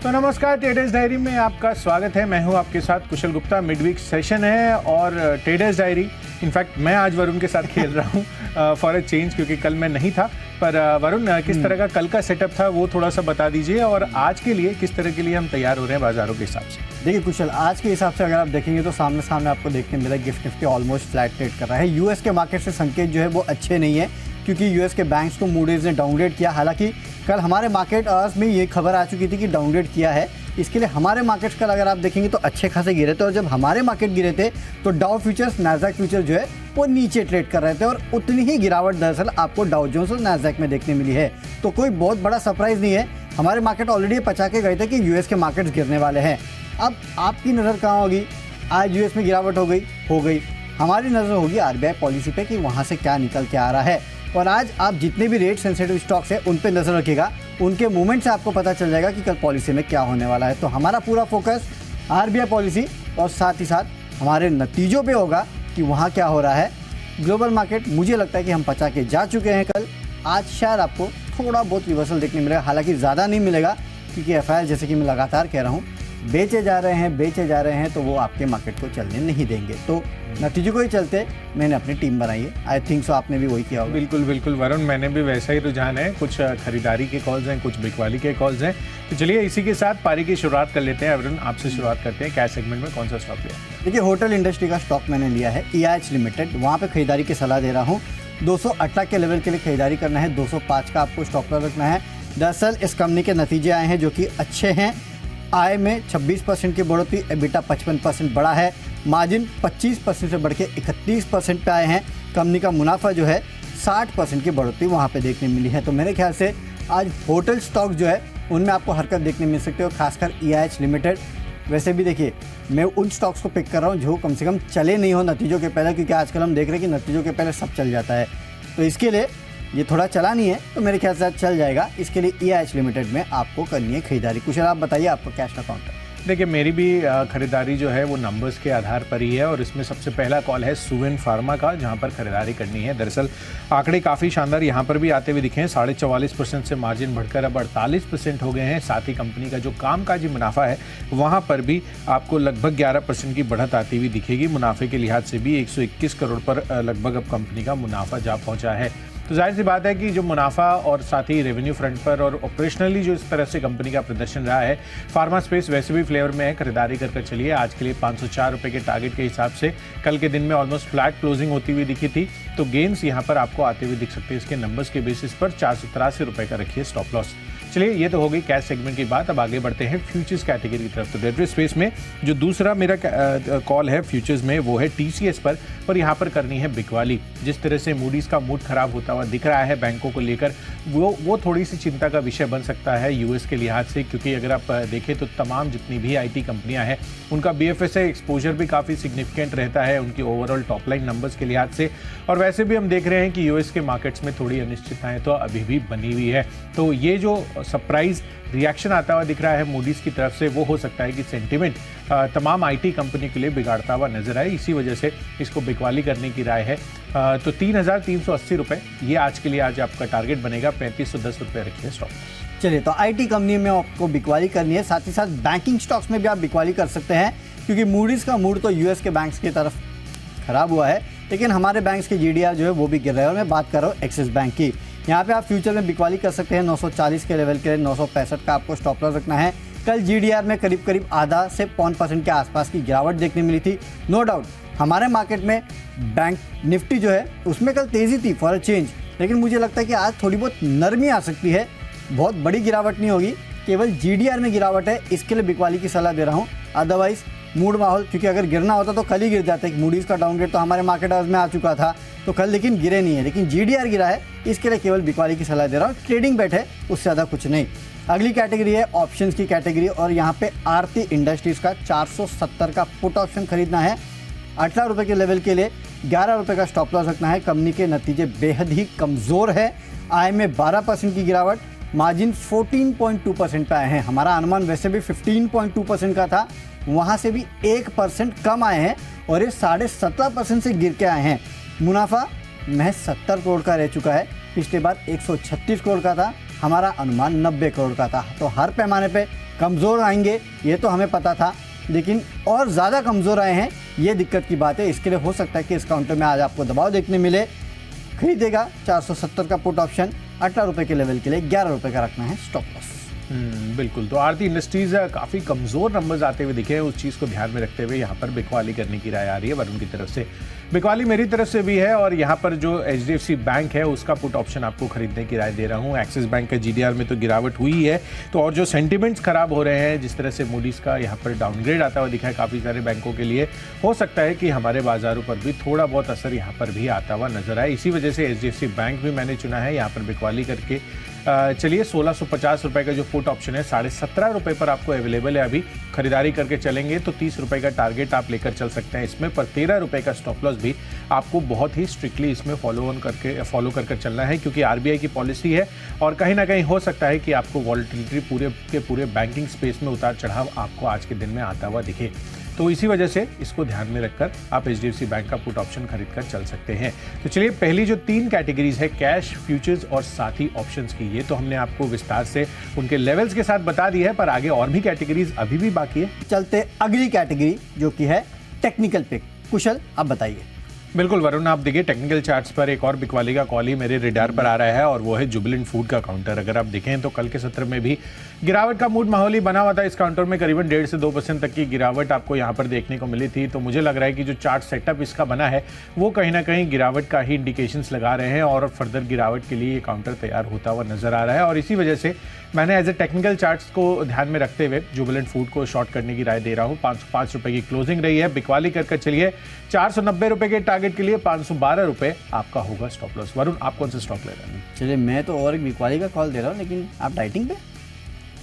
तो नमस्कार, traders diary में आपका स्वागत है। मैं हूं आपके साथ कुशल गुप्ता। मिडवीक सेशन है और ट्रेडर्स डायरी, इनफैक्ट मैं आज वरुण के साथ खेल रहा हूं फॉर अ चेंज, क्योंकि कल मैं नहीं था। पर वरुण, किस तरह का कल का सेटअप था वो थोड़ा सा बता दीजिए, और आज के लिए किस तरह के लिए हम तैयार हो रहे हैं बाजारों के हिसाब से। देखिए कुशल, आज के हिसाब से अगर आप देखेंगे तो सामने सामने आपको देखने मिला gift Nifty almost flat trade कर रहा है। यूएस के मार्केट से संकेत जो है वो अच्छे नहीं है, क्योंकि यूएस के बैंक्स को मूडीज ने डाउनग्रेड किया। हालांकि कल हमारे मार्केट आवर्स में ये खबर आ चुकी थी कि डाउनग्रेड किया है। इसके लिए हमारे मार्केट्स कल अगर आप देखेंगे तो अच्छे खासे गिरे थे, और जब हमारे मार्केट गिरे थे तो डाउ फ्यूचर्स, नैस्डैक फ्यूचर जो है वो नीचे ट्रेड कर रहे थे, और उतनी ही गिरावट दरअसल आपको डाउ जोन्स और नैस्डैक में देखने मिली है। तो कोई बहुत बड़ा सरप्राइज नहीं है। हमारे मार्केट ऑलरेडी पचा के गए थे कि यूएस के मार्केट्स गिरने वाले हैं। अब आपकी नज़र कहाँ होगी? आज यूएस में गिरावट हो गई। हमारी नज़र होगी आरबीआई पॉलिसी पे कि वहाँ से क्या निकल के आ रहा है। और आज आप जितने भी रेट सेंसिटिव स्टॉक्स हैं उन पे नज़र रखिएगा, उनके मूवमेंट से आपको पता चल जाएगा कि कल पॉलिसी में क्या होने वाला है। तो हमारा पूरा फोकस आरबीआई पॉलिसी और साथ ही साथ हमारे नतीजों पे होगा कि वहाँ क्या हो रहा है। ग्लोबल मार्केट मुझे लगता है कि हम पचा के जा चुके हैं कल। आज शायद आपको थोड़ा बहुत रिवर्सल देखने मिलेगा, हालांकि ज़्यादा नहीं मिलेगा, क्योंकि एफआईआर जैसे कि मैं लगातार कह रहा हूँ बेचे जा रहे हैं, तो वो आपके मार्केट को चलने नहीं देंगे। तो नतीजों को ही चलते मैंने अपनी टीम बनाई है। आई थिंक सो आपने भी वही किया होगा। बिल्कुल वरुण, मैंने भी वैसा ही रुझान है। कुछ खरीदारी के कॉल्स हैं, कुछ बिकवाली के कॉल्स हैं। तो चलिए इसी के साथ पारी की शुरुआत कर लेते हैं। वरुण, आपसे शुरुआत करते हैं। कैश सेगमेंट में कौन सा स्टॉक लिया? देखिए, होटल इंडस्ट्री का स्टॉक मैंने लिया है EIH लिमिटेड। वहाँ पे खरीदारी की सलाह दे रहा हूँ। 218 के लेवल के लिए खरीदारी करना है, 205 का आपको स्टॉप लॉस रखना है। दरअसल इस कंपनी के नतीजे आए हैं जो कि अच्छे हैं। आय में 26% की बढ़ोतरी, एबिटा 55% बढ़ा है, मार्जिन 25% से बढ़ के 31% पे आए हैं। कंपनी का मुनाफा जो है 60% की बढ़ोतरी वहाँ पे देखने मिली है। तो मेरे ख्याल से आज होटल स्टॉक जो है उनमें आपको हरकत देखने मिल सकती है, और खासकर EIH लिमिटेड। वैसे भी देखिए, मैं उन स्टॉक्स को पिक कर रहा हूँ जो कम से कम चले नहीं हो नतीजों के पहले, क्योंकि आजकल हम देख रहे हैं कि नतीजों के पहले सब चल जाता है। तो इसके लिए ये थोड़ा चला नहीं है, तो मेरे ख्याल से चल जाएगा। इसके लिए EIH लिमिटेड में आपको करनी है खरीदारी। कुछ आप बताइए, आपका कैश अकाउंट है। देखिए, मेरी भी खरीदारी जो है वो नंबर्स के आधार पर ही है, और इसमें सबसे पहला कॉल है सुवेन फार्मा का, जहां पर खरीदारी करनी है। दरअसल आंकड़े काफ़ी शानदार यहाँ पर भी आते हुए दिखे हैं। 44.5% से मार्जिन बढ़कर अब 48% हो गए हैं। साथ ही कंपनी का जो कामकाजी मुनाफा है वहाँ पर भी आपको लगभग 11% की बढ़त आती हुई दिखेगी। मुनाफे के लिहाज से भी 121 करोड़ पर लगभग अब कंपनी का मुनाफा जा पहुँचा है। तो जाहिर सी बात है कि जो मुनाफा और साथ ही रेवेन्यू फ्रंट पर और ऑपरेशनली जो इस तरह से कंपनी का प्रदर्शन रहा है, फार्मा स्पेस वैसे भी फ्लेवर में है। खरीदारी कर चलिए। आज के लिए 504 रुपये के टारगेट के हिसाब से कल के दिन में ऑलमोस्ट फ्लैट क्लोजिंग होती हुई दिखी थी, तो गेंस यहाँ पर आपको आते हुए दिख सकते हैं। इसके नंबर्स के बेसिस पर 483 रुपये का रखिए स्टॉप लॉस। चलिए, ये तो हो गई कैश सेगमेंट की बात। अब आगे बढ़ते हैं फ्यूचर्स कैटेगरी की तरफ। तो डेरिवेटिव स्पेस में जो दूसरा मेरा कॉल है फ्यूचर्स में, वो है TCS पर यहाँ पर करनी है बिकवाली। जिस तरह से मूडीज का मूड खराब होता हुआ दिख रहा है बैंकों को लेकर, वो थोड़ी सी चिंता का विषय बन सकता है यूएस के लिहाज से, क्योंकि अगर आप देखें तो तमाम जितनी भी IT कंपनियां हैं उनका BFSI एक्सपोजर भी काफ़ी सिग्निफिकेंट रहता है उनकी ओवरऑल टॉप लाइन नंबर्स के लिहाज से। और वैसे भी हम देख रहे हैं कि यूएस के मार्केट्स में थोड़ी अनिश्चितताएं तो अभी भी बनी हुई है। तो ये जो सरप्राइज रिएक्शन आता हुआ दिख रहा है मूडीज की तरफ से, वो हो सकता है कि सेंटिमेंट तमाम IT कंपनी के लिए बिगाड़ता हुआ नजर आए। इसी वजह से इसको बिकवाली करने की राय है। तो 3,380 रुपये ये आज के लिए आज आपका टारगेट बनेगा। 3,510 रुपये रखिए स्टॉक। चलिए, तो IT कंपनी में आपको बिकवाली करनी है, साथ ही साथ बैंकिंग स्टॉक्स में भी आप बिकवाली कर सकते हैं, क्योंकि मूडीज का मूड तो यूएस के बैंक्स की तरफ खराब हुआ है, लेकिन हमारे बैंक्स के GDR जो है वो भी गिर रहे हैं। और मैं बात कर रहा हूँ एक्सिस बैंक की। यहाँ पे आप फ्यूचर में बिकवाली कर सकते हैं 940 के लेवल के लिए। 965 का आपको स्टॉप लॉस रखना है। कल GDR में करीब आधा से 5% के आसपास की गिरावट देखने मिली थी। नो डाउट हमारे मार्केट में बैंक निफ्टी जो है उसमें कल तेज़ी थी फॉर अ चेंज, लेकिन मुझे लगता है कि आज थोड़ी बहुत नरमी आ सकती है। बहुत बड़ी गिरावट नहीं होगी, केवल GDR में गिरावट है, इसके लिए बिकवाली की सलाह दे रहा हूँ। अदरवाइज मूड माहौल, क्योंकि अगर गिरना होता तो कल ही गिर जाते। मूडीज़ का डाउनग्रेड तो हमारे मार्केट हाउस में आ चुका था, तो कल लेकिन गिरे नहीं है, लेकिन GDR गिरा है, इसके लिए केवल बिकवाली की सलाह दे रहा हूँ। ट्रेडिंग बेट है, उससे ज़्यादा कुछ नहीं। अगली कैटेगरी है ऑप्शंस की कैटेगरी, और यहाँ पे आरती इंडस्ट्रीज़ का 470 का पुट ऑप्शन खरीदना है। 18 रुपये के लेवल के लिए 11 रुपये का स्टॉप लॉस रखना है। कंपनी के नतीजे बेहद ही कमज़ोर है। आय में 12% की गिरावट, मार्जिन 14.2% पे आए हैं। हमारा अनुमान वैसे भी 15.2% का था, वहाँ से भी 1% कम आए हैं, और ये 17.5% से गिर के आए हैं। मुनाफा महज 70 करोड़ का रह चुका है, पिछले बार 136 करोड़ का था, हमारा अनुमान 90 करोड़ का था। तो हर पैमाने पे कमज़ोर आएंगे ये तो हमें पता था, लेकिन और ज़्यादा कमज़ोर आए हैं ये दिक्कत की बात है। इसके लिए हो सकता है कि इस काउंटर में आज आपको दबाव देखने मिले। खरीदेगा 470 का पुट ऑप्शन 18 रुपये के लेवल के लिए 11 रुपये का रखना है स्टॉप लॉस। बिल्कुल। तो आरती इंडस्ट्रीज काफ़ी कमज़ोर नंबर्स आते हुए दिखे हैं, उस चीज़ को ध्यान में रखते हुए यहाँ पर बिकवाली करने की राय आ रही है वरुण की तरफ से। बिकवाली मेरी तरफ से भी है और यहाँ पर जो HDFC बैंक है उसका पुट ऑप्शन आपको खरीदने की राय दे रहा हूँ। एक्सिस बैंक का GDR में तो गिरावट हुई है, तो और जो सेंटिमेंट्स खराब हो रहे हैं, जिस तरह से मूडीज़ का यहाँ पर डाउनग्रेड आता हुआ दिखा है काफ़ी सारे बैंकों के लिए, हो सकता है कि हमारे बाजारों पर भी थोड़ा बहुत असर यहाँ पर भी आता हुआ नजर आए। इसी वजह से HDFC बैंक भी मैंने चुना है यहाँ पर बिकवाली करके। चलिए 1650 रुपये का जो पुट ऑप्शन है 17.5 रुपये पर आपको अवेलेबल है। अभी खरीदारी करके चलेंगे तो 30 रुपये का टारगेट आप लेकर चल सकते हैं इसमें, पर 13 रुपये का स्टॉप लॉस भी आपको बहुत ही स्ट्रिक्टली इसमें फॉलो कर चलना है, क्योंकि RBI की पॉलिसी है और कहीं ना कहीं हो सकता है कि आपको वॉलेटिलिटी पूरे बैंकिंग स्पेस में उतार चढ़ाव आपको आज के दिन में आता हुआ दिखे। तो इसी वजह से इसको ध्यान में रखकर आप HDFC बैंक का पुट ऑप्शन खरीद कर चल सकते हैं। तो चलिए पहली जो 3 कैटेगरीज है कैश, फ्यूचर्स और साथ ही ऑप्शंस की, ये तो हमने आपको विस्तार से उनके लेवल्स के साथ बता दिया है, पर आगे और भी कैटेगरीज अभी भी बाकी है। चलते अगली कैटेगरी जो कि है टेक्निकल पिक। कुशल आप बताइए। बिल्कुल वरुण, आप देखिए टेक्निकल चार्ट्स पर एक और बिकवाली का कॉल ही मेरे रेडार पर आ रहा है और वो है जुबिलेंट फूड का काउंटर। अगर आप देखें तो कल के सत्र में भी गिरावट का मूड माहौल ही बना हुआ था। इस काउंटर में करीबन 1.5 से 2% तक की गिरावट आपको यहाँ पर देखने को मिली थी। तो मुझे लग रहा है कि जो चार्ट सेटअप इसका बना है वो कहीं ना कहीं गिरावट का ही इंडिकेशंस लगा रहे हैं और फर्दर गिरावट के लिए ये काउंटर तैयार होता हुआ नजर आ रहा है। और इसी वजह से मैंने एज ए टेक्निकल चार्ट्स को ध्यान में रखते हुए जुबिलेंट फूड को शॉर्ट करने की राय दे रहा हूँ। 505 रुपये की क्लोजिंग रही है। बिकवाली कर चलिए 490 रुपये के टारगेट के लिए 512 रुपये आपका होगा स्टॉप लॉस। वरुण, आप कौन सा स्टॉक ले रहे हैं? चलिए मैं तो और एक बिकवाली का कॉल दे रहा हूँ, लेकिन आप डाइटिंग पे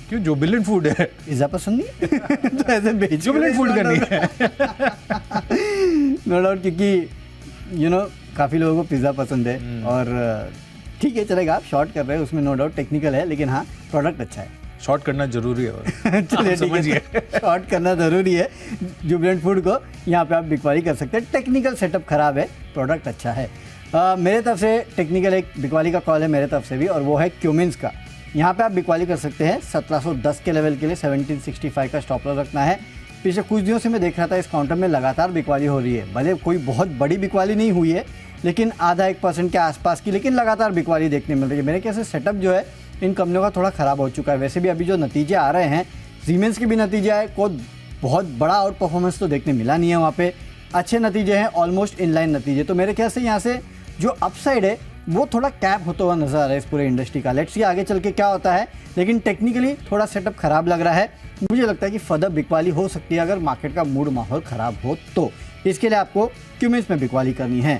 क्यों? जुबिलेंट फूड है, पिज्जा पसंद नहीं तो ऐसे बेच जुबिलेंट फूड करनी है। नो डाउट, क्योंकि काफ़ी लोगों को पिज़्ज़ा पसंद है और ठीक है चलेगा, आप शॉर्ट कर रहे हैं उसमें नो डाउट टेक्निकल है, लेकिन हाँ प्रोडक्ट अच्छा है। शॉर्ट करना जरूरी है। चलिए समझिए, शॉर्ट करना जरूरी है। जुबिलेंट फूड को यहाँ पे आप बिकवाली कर सकते हैं। टेक्निकल सेटअप खराब है, प्रोडक्ट अच्छा है। मेरे तरफ से टेक्निकल एक बिकवाली का कॉल है मेरे तरफ से भी, और वो है क्यूमिंस का। यहाँ पे आप बिकवाली कर सकते हैं 1710 के लेवल के लिए 1765 का स्टॉप लॉस रखना है। पिछले कुछ दिनों से मैं देख रहा था इस काउंटर में लगातार बिकवाली हो रही है, भले कोई बहुत बड़ी बिकवाली नहीं हुई है, लेकिन आधा 1% के आसपास की, लेकिन लगातार बिकवाली देखने मिल रही है। मेरे ख्याल से सेटअप जो है इन कंपनियों का थोड़ा ख़राब हो चुका है। वैसे भी अभी जो नतीजे आ रहे हैं, सीमेंस के भी नतीजे आए, कोई बहुत बड़ा आउट परफॉर्मेंस तो देखने मिला नहीं है वहाँ पे। अच्छे नतीजे हैं, ऑलमोस्ट इनलाइन नतीजे। तो मेरे ख्याल से यहाँ से जो अपसाइड है वो थोड़ा कैप होता हुआ नजर आ रहा है इस पूरे इंडस्ट्री का। लेट्स सी आगे चल के क्या होता है, लेकिन टेक्निकली थोड़ा सेटअप खराब लग रहा है। मुझे लगता है कि फर्दर बिकवाली हो सकती है अगर मार्केट का मूड माहौल खराब हो तो। इसके लिए आपको क्यूमिंस में बिकवाली करनी है।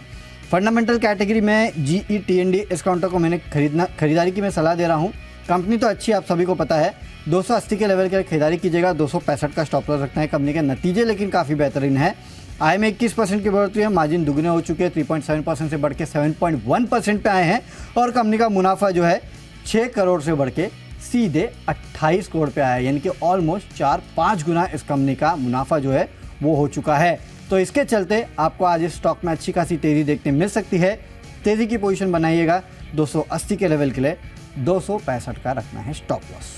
फंडामेंटल कैटेगरी में GETND, इस काउंटर को मैंने खरीदारी की मैं सलाह दे रहा हूँ। कंपनी तो अच्छी है, आप सभी को पता है। 280 के लेवल के खरीदारी कीजिएगा। 265 का स्टॉप लॉस रखना है। कंपनी के नतीजे लेकिन काफ़ी बेहतरीन है। आय में 21% की बढ़ोतरी है, मार्जिन दुगने हो चुके हैं, 3.7% से बढ़ के 7.1% पे आए हैं, और कंपनी का मुनाफा जो है 6 करोड़ से बढ़ के सीधे 28 करोड़ पे आया है, यानी कि ऑलमोस्ट 4-5 गुना इस कंपनी का मुनाफा जो है वो हो चुका है। तो इसके चलते आपको आज इस स्टॉक में अच्छी खासी तेज़ी देखने मिल सकती है। तेज़ी की पोजीशन बनाइएगा। 280 के लेवल के लिए 265 का रखना है स्टॉप लॉस।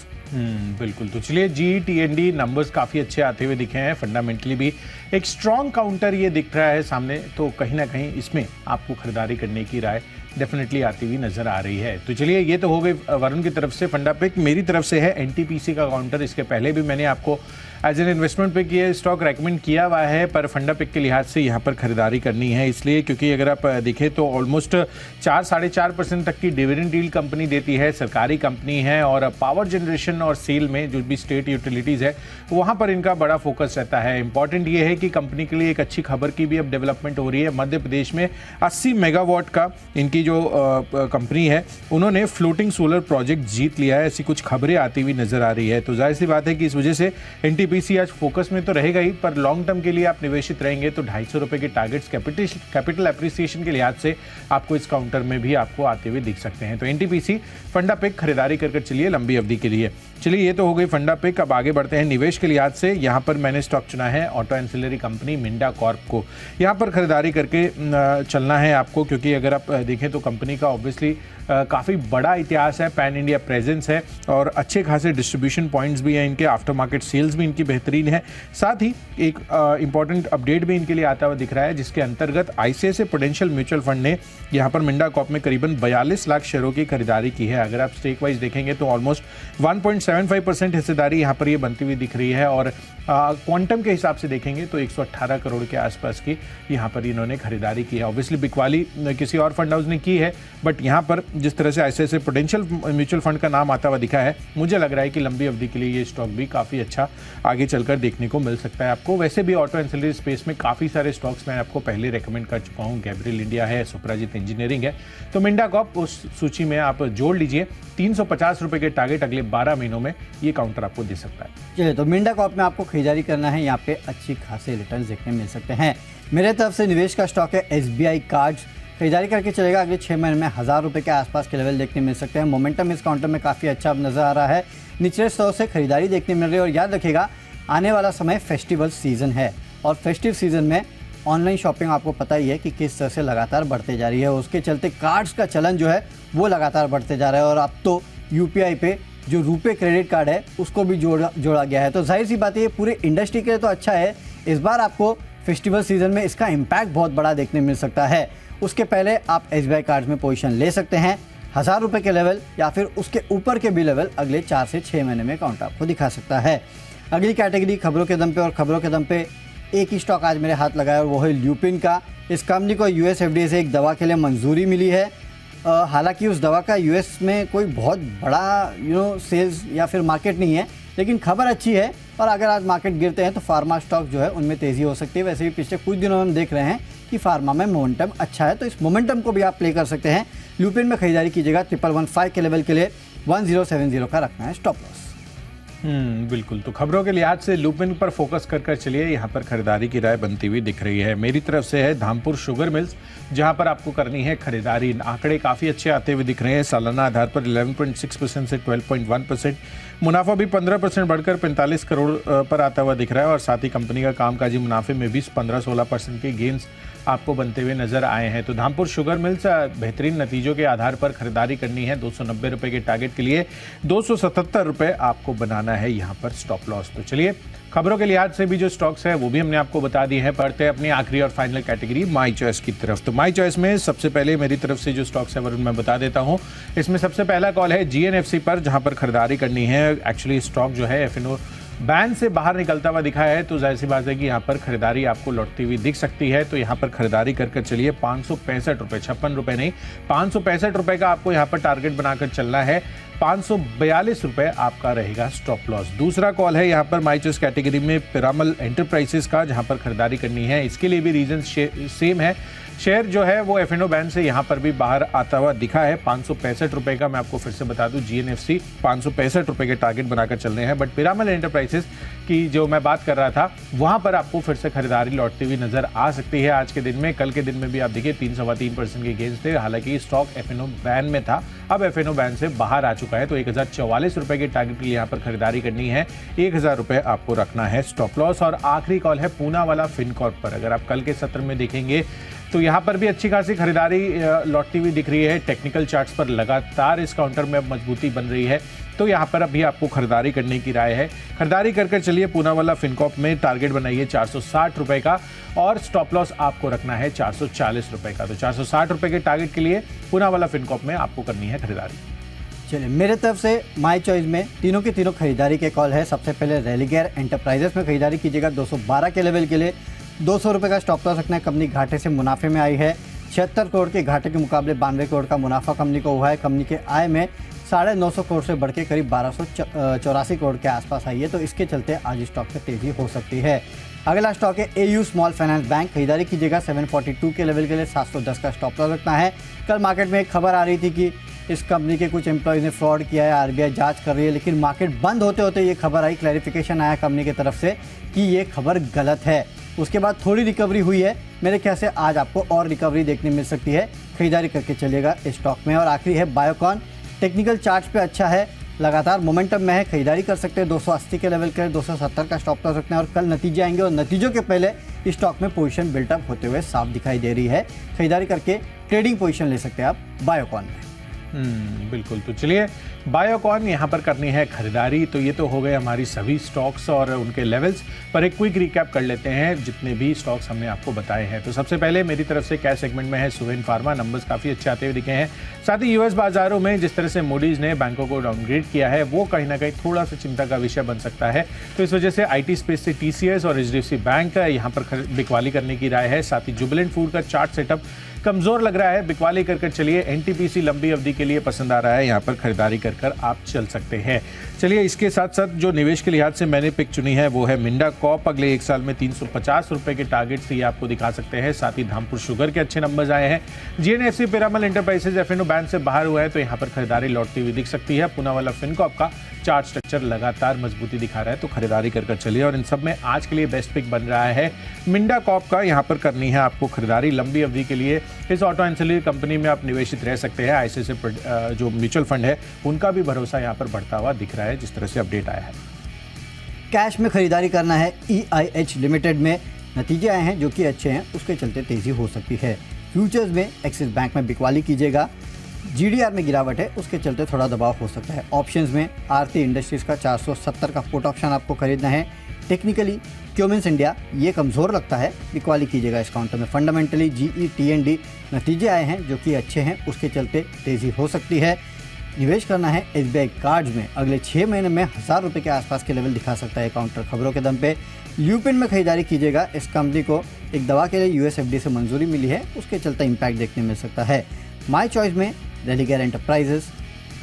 बिल्कुल। तो चलिए GETND नंबर्स काफ़ी अच्छे आते हुए दिखे हैं, फंडामेंटली भी एक स्ट्रॉन्ग काउंटर ये दिख रहा है सामने, तो कहीं ना कहीं इसमें आपको खरीदारी करने की राय डेफिनेटली आती हुई नजर आ रही है। तो चलिए ये तो हो गई वरुण की तरफ से फंडा पिक। मेरी तरफ से है NTPC का काउंटर। इसके पहले भी मैंने आपको एज एन इन्वेस्टमेंट पिक ये स्टॉक रेकमेंड किया हुआ है, पर फंडा पिक के लिहाज से यहाँ पर खरीदारी करनी है इसलिए क्योंकि अगर आप देखें तो ऑलमोस्ट 4-4.5% तक की डिविडेंड डील कंपनी देती है, सरकारी कंपनी है, और पावर जनरेशन और सेल में जो भी स्टेट यूटिलिटीज़ है वहाँ पर इनका बड़ा फोकस रहता है। इंपॉर्टेंट ये है कि कंपनी के लिए एक अच्छी खबर की भी अब डेवलपमेंट हो रही है। मध्य प्रदेश में 80 मेगावाट का इनकी जो कंपनी है उन्होंने फ्लोटिंग सोलर प्रोजेक्ट जीत लिया है, ऐसी कुछ खबरें आती हुई नजर आ रही है। तो जाहिर सी बात है कि इस वजह से NTPC एनटीपीसी आज फोकस में तो रहेगा ही, पर लॉन्ग टर्म के लिए आप निवेशित रहेंगे तो 250 रुपए के टारगेट्स कैपिटल एप्रिसिएशन के लिहाज से आपको इस काउंटर में भी आपको आते हुए दिख सकते हैं। तो एनटीपीसी फंडा पिक खरीदारी कर चलिए लंबी अवधि के लिए। चलिए ये तो हो गई फंडा पिक। अब आगे बढ़ते हैं निवेश के लिहाज से। यहाँ पर मैंने स्टॉक चुना है auto ancillary company Minda Corp को। यहाँ पर खरीदारी करके चलना है आपको, क्योंकि अगर आप देखें तो कंपनी का ऑब्वियसली काफ़ी बड़ा इतिहास है, पैन इंडिया प्रेजेंस है और अच्छे खासे डिस्ट्रीब्यूशन पॉइंट्स भी हैं इनके, आफ्टर मार्केट सेल्स भी इनकी बेहतरीन है। साथ ही एक इंपॉर्टेंट अपडेट भी इनके लिए आता हुआ दिख रहा है, जिसके अंतर्गत आईसीआईसीआई प्रूडेंशियल म्यूचुअल फंड ने यहाँ पर मिंडा कॉर्प में करीबन 42 लाख शेयरों की खरीदारी की है। अगर आप स्टेक वाइज देखेंगे तो ऑलमोस्ट 1.75% हिस्सेदारी यहाँ पर ये बनती हुई दिख रही है और क्वांटम के हिसाब से देखेंगे तो 118 करोड़ के आसपास की यहाँ पर इन्होंने खरीदारी की है। ऑब्वियसली बिकवाली किसी और फंड हाउस ने की है, बट यहाँ पर जिस तरह से आईसीआईसीआई प्रूडेंशियल म्यूचुअल फंड का नाम आता हुआ दिखा है, मुझे लग रहा है कि लंबी अवधि के लिए ये स्टॉक भी काफ़ी अच्छा आगे चलकर देखने को मिल सकता है आपको। वैसे भी ऑटो एंसिलरी स्पेस में काफ़ी सारे स्टॉक्स मैं आपको पहले रेकमेंड कर चुका हूँ। गैब्रियल इंडिया है, सुप्राजित इंजीनियरिंग है, तो मिंडा कॉर्प उस सूची में आप जोड़ लीजिए। 350 रुपए के टारगेट अगले 12 महीनों में ये काउंटर आपको दे सकता है। चलिए, तो मिंडा कॉर्प में आपको खरीदारी करना है, यहाँ पे अच्छी खासी रिटर्न देखने मिल सकते हैं। मेरे तरफ से निवेश का स्टॉक है एसबीआई कार्ड्स। खरीदारी करके चलेगा, अगले 6 महीने में 1000 रुपये के आसपास के लेवल देखने मिल सकते हैं। मोमेंटम इस काउंटर में काफ़ी अच्छा नजर आ रहा है, निचले स्तर से खरीदारी देखने मिल रही है। और याद रखिएगा, आने वाला समय फेस्टिवल सीजन है और फेस्टिव सीजन में ऑनलाइन शॉपिंग आपको पता ही है कि किस तरह से लगातार बढ़ते जा रही है। उसके चलते कार्ड्स का चलन जो है वो लगातार बढ़ते जा रहा है और अब तो यूपीआई पे जो रुपे क्रेडिट कार्ड है उसको भी जोड़ा गया है। तो जाहिर सी बात है, ये पूरे इंडस्ट्री के लिए तो अच्छा है। इस बार आपको फेस्टिवल सीजन में इसका इम्पैक्ट बहुत बड़ा देखने मिल सकता है। उसके पहले आप एसबीआई कार्ड्स में पोजीशन ले सकते हैं। 1000 रुपये के लेवल या फिर उसके ऊपर के भी लेवल अगले 4 से 6 महीने में काउंटर आपको दिखा सकता है। अगली कैटेगरी खबरों के दम पे, और खबरों के दम पे एक ही स्टॉक आज मेरे हाथ लगाया और वो है ल्यूपिन का। इस कंपनी को यूएस एफडीए से एक दवा के लिए मंजूरी मिली है। हालांकि उस दवा का यूएस में कोई बहुत बड़ा सेल्स या फिर मार्केट नहीं है, लेकिन खबर अच्छी है। और अगर आज मार्केट गिरते हैं तो फार्मा स्टॉक जो है उनमें तेज़ी हो सकती है। वैसे भी पिछले कुछ दिनों में हम देख रहे हैं कि फार्मा में मोमेंटम अच्छा है, तो इस मोमेंटम को भी आप प्ले कर सकते हैं। ल्यूपिन में खरीदारी कीजिएगा, 1115 के लेवल के लिए 1070 का रखना है स्टॉप लॉस। बिल्कुल। तो खबरों के लिहाज से लुपिन पर फोकस कर चलिए, यहाँ पर खरीदारी की राय बनती हुई दिख रही है। मेरी तरफ से है धामपुर शुगर मिल्स, जहाँ पर आपको करनी है खरीदारी। आंकड़े काफ़ी अच्छे आते हुए दिख रहे हैं, सालाना आधार पर 11.6% से 12.1%, मुनाफा भी 15% बढ़कर 45 करोड़ पर आता हुआ दिख रहा है। और साथ ही कंपनी का कामकाजी मुनाफे में भी 15-16% के गेंस आपको बनते हुए नजर आए हैं। तो धामपुर शुगर मिल्स बेहतरीन नतीजों के आधार पर खरीदारी करनी है। 290 रुपए के टारगेट के लिए 277 रुपए आपको बनाना है यहाँ पर स्टॉप लॉस। तो चलिए, खबरों के लिहाज से भी जो स्टॉक्स है वो भी हमने आपको बता दिए हैं। पढ़ते हैं अपनी आखिरी और फाइनल कैटेगरी माई चॉइस की तरफ। तो माई चॉइस में सबसे पहले मेरी तरफ से जो स्टॉक्स है वरुण मैं बता देता हूँ। इसमें सबसे पहला कॉल है जीएनएफसी पर, जहाँ पर खरीदारी करनी है। एक्चुअली स्टॉक जो है एफएनओ बैन से बाहर निकलता हुआ दिखा है, तो जाहिर सी बात है कि यहाँ पर खरीदारी आपको लौटती हुई दिख सकती है। तो यहाँ पर खरीदारी कर चलिए 565 रुपये, 56 रुपये नहीं, 565 रुपये का आपको यहाँ पर टारगेट बनाकर चलना है। 542 रुपये आपका रहेगा स्टॉप लॉस। दूसरा कॉल है यहाँ पर माई चॉइस कैटेगरी में पिरामल एंटरप्राइजेस का, जहाँ पर खरीदारी करनी है। इसके लिए भी रीजन सेम है। शेयर जो है वो एफएनओ बैन से यहाँ पर भी बाहर आता हुआ दिखा है। 565 रुपये का मैं आपको फिर से बता दूं, जीएनएफसी 565 रुपये के टारगेट बनाकर चल रहे हैं। बट पिरामल एंटरप्राइजेस की जो मैं बात कर रहा था, वहाँ पर आपको फिर से खरीदारी लौटती हुई नजर आ सकती है आज के दिन में। कल के दिन में भी आप देखिए 3-3.25% के गेंस थे। हालांकि स्टॉक एफएनओ बैन में था, अब एफएनओ बैन से बाहर आ चुका है। तो 1044 रुपये के टारगेट के लिए यहाँ पर खरीदारी करनी है। 1000 रुपये आपको रखना है स्टॉप लॉस। और आखिरी कॉल है पूना वाला फिनकॉर्प पर। अगर आप कल के सत्र में देखेंगे तो यहाँ पर भी अच्छी खासी खरीदारी लौटती हुई दिख रही है। टेक्निकल चार्ट्स पर लगातार इस काउंटर में अब मजबूती बन रही है, तो यहाँ पर अभी आपको खरीदारी करने की राय है। खरीदारी कर चलिए पूना वाला फिनकॉर्प में। टारगेट बनाइए 460 रुपये का और स्टॉप लॉस आपको रखना है 440 रुपये का। तो 460 रुपये के टारगेट के लिए पूना वाला फिनकॉर्प में आपको करनी है खरीदारी। चलिए, मेरे तरफ से माई चॉइस में तीनों की तीनों खरीदारी के कॉल है। सबसे पहले रेलिगेयर एंटरप्राइजेस में खरीदारी कीजिएगा 212 के लेवल के लिए 200 रुपये का स्टॉप लॉस रखना है। कंपनी घाटे से मुनाफे में आई है। 76 करोड़ के घाटे के मुकाबले 92 करोड़ का मुनाफा कंपनी को हुआ है। कंपनी के आय में 950 करोड़ से बढ़ के करीब 1284 करोड़ के आसपास आई है। तो इसके चलते आज स्टॉक में तेजी हो सकती है। अगला स्टॉक है एयू स्मॉल फाइनेंस बैंक। खरीदारी कीजिएगा 742 के लेवल के लिए 710 का स्टॉप लॉस रखना है। कल मार्केट में एक खबर आ रही थी कि इस कंपनी के कुछ एम्प्लॉयज़ ने फ्रॉड किया है, आरबीआई जांच कर रही है, लेकिन मार्केट बंद होते होते ये खबर आई, क्लैरिफिकेशन आया कंपनी की तरफ से कि ये खबर गलत है। उसके बाद थोड़ी रिकवरी हुई है, मेरे ख्याल से आज आपको और रिकवरी देखने मिल सकती है, खरीदारी करके चलेगा इस स्टॉक में। और आखिरी है बायोकॉन, टेक्निकल चार्ट पे अच्छा है, लगातार मोमेंटम में है, खरीदारी कर सकते हैं। 280 के लेवल के 270 का स्टॉप लॉस रखना है और कल नतीजे आएंगे और नतीजों के पहले इस स्टॉक में पोजीशन बिल्टअप होते हुए साफ दिखाई दे रही है। खरीदारी करके ट्रेडिंग पोजीशन ले सकते हैं आप बायोकॉन में। बिल्कुल। तो चलिए बायोकॉन यहाँ पर करनी है खरीदारी। तो ये तो हो गए हमारी सभी स्टॉक्स और उनके लेवल्स, पर एक क्विक रिकैप कर लेते हैं जितने भी स्टॉक्स हमने आपको बताए हैं। तो सबसे पहले मेरी तरफ से कैश सेगमेंट में है सुवेन फार्मा, नंबर्स काफ़ी अच्छे आते हुए दिखे हैं। साथ ही यूएस बाजारों में जिस तरह से मूडीज ने बैंकों को डाउनग्रेड किया है वो कहीं ना कहीं थोड़ा सा चिंता का विषय बन सकता है। तो इस वजह से आईटी स्पेस से टीसीएस और एचडीएफसी बैंक यहाँ पर बिकवाली करने की राय है। साथ ही जुबिलेंट फूड का चार्ट सेटअप कमजोर लग रहा है, बिकवाली कर चलिए। एनटीपीसी लंबी अवधि के लिए पसंद आ रहा है, यहाँ पर खरीदारी कर आप चल सकते हैं। चलिए इसके साथ साथ जो निवेश के लिहाज से मैंने पिक चुनी है वो है मिंडा कॉप। अगले एक साल में 350 रुपए के टारगेट से ये आपको दिखा सकते हैं। साथ ही धामपुर शुगर के अच्छे नंबर्स आए हैं। GNFC Piramal enterprises F and O bank से बाहर हुआ है तो यहाँ पर खरीदारी लौटती हुई दिख सकती है। पुणे वाला फिनकॉप का चार्ट स्ट्रक्चर लगातार मजबूती दिखा रहा है तो खरीदारी कर चलिए। और इन सब में आज के लिए बेस्ट पिक बन रहा है मिंडा कॉप का, यहाँ पर करनी है आपको खरीदारी लंबी अवधि के लिए। इस ऑटो एंसिलरी कंपनी में आप निवेशित रह सकते हैं। आईसीआईसीआई जो म्यूचुअल फंड है उनका भी भरोसा यहाँ पर बढ़ता हुआ दिख रहा है जिस तरह से अपडेट आया है। कैश में खरीदारी करना है EIH लिमिटेड में, नतीजे आए हैं जो कि अच्छे हैं, उसके चलते तेजी हो सकती है। फ्यूचर्स में एक्सिस बैंक में बिकवाली कीजिएगा। GDR में गिरावट है, उसके चलते थोड़ा दबाव हो सकता है। ऑप्शंस में आरती इंडस्ट्रीज का 470 का पुट ऑप्शन आपको खरीदना है। टेक्निकली क्यूमिंस इंडिया ये कमज़ोर लगता है, बिकवाली कीजिएगा इस काउंटर में। फंडामेंटली GE-TND नतीजे आए हैं जो कि अच्छे हैं, उसके चलते तेज़ी हो सकती है। निवेश करना है SBI कार्ड्स में, अगले 6 महीने में 1000 रुपये के आसपास के लेवल दिखा सकता है काउंटर खबरों के दम पे। ल्यूपिन में खरीदारी कीजिएगा, इस कंपनी को एक दवा के लिए US FDA से मंजूरी मिली है, उसके चलते इम्पैक्ट देखने मिल सकता है। माई चॉइस में रेलिगेयर एंटरप्राइजेस,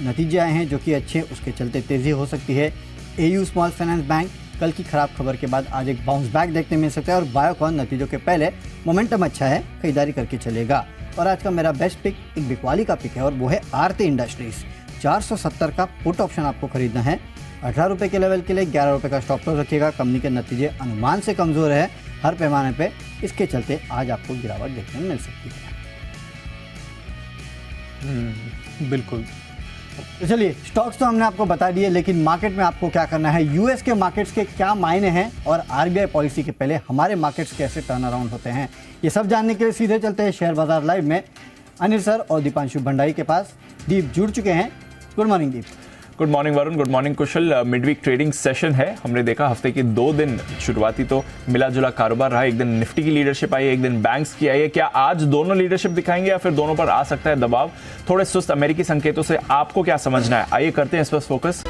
नतीजे आए हैं जो कि अच्छे, उसके चलते तेज़ी हो सकती है। AU स्मॉल फाइनेंस बैंक, कल की खराब खबर के बाद आज एक बाउंस बैक देखने मिल सकता है। और बायोकॉन नतीजों के पहले मोमेंटम अच्छा है, खरीदारी करके चलेगा। और आज का मेरा बेस्ट पिक एक बिकवाली का पिक है और वो है आरती इंडस्ट्रीज। 470 का पुट ऑप्शन आपको खरीदना है। 18 रुपये के लेवल के लिए 11 रुपये का स्टॉप लॉस रखिएगा। कंपनी के नतीजे अनुमान से कमज़ोर है हर पैमाने पे, इसके चलते आज आपको गिरावट देखने में मिल सकती है। बिल्कुल। तो चलिए स्टॉक्स तो हमने आपको बता दिए, लेकिन मार्केट में आपको क्या करना है, यूएस के मार्केट्स के क्या मायने हैं और आरबीआई पॉलिसी के पहले हमारे मार्केट्स कैसे टर्न अराउंड होते हैं, ये सब जानने के लिए सीधे चलते हैं शेयर बाजार लाइव में अनिल सर और दीपांशु भंडारी के पास। दीप जुड़ चुके हैं। Good morning Deep. Good morning Varun, good morning Kushal. Midweek trading session है, हमने देखा हफ्ते के 2 दिन शुरुआती तो मिला जुला कारोबार रहा। एक दिन निफ्टी की लीडरशिप आई है, एक दिन बैंक्स की आई है। क्या आज दोनों लीडरशिप दिखाएंगे या फिर दोनों पर आ सकता है दबाव? थोड़े सुस्त अमेरिकी संकेतों से आपको क्या समझना है, आइए करते हैं इस पर फोकस।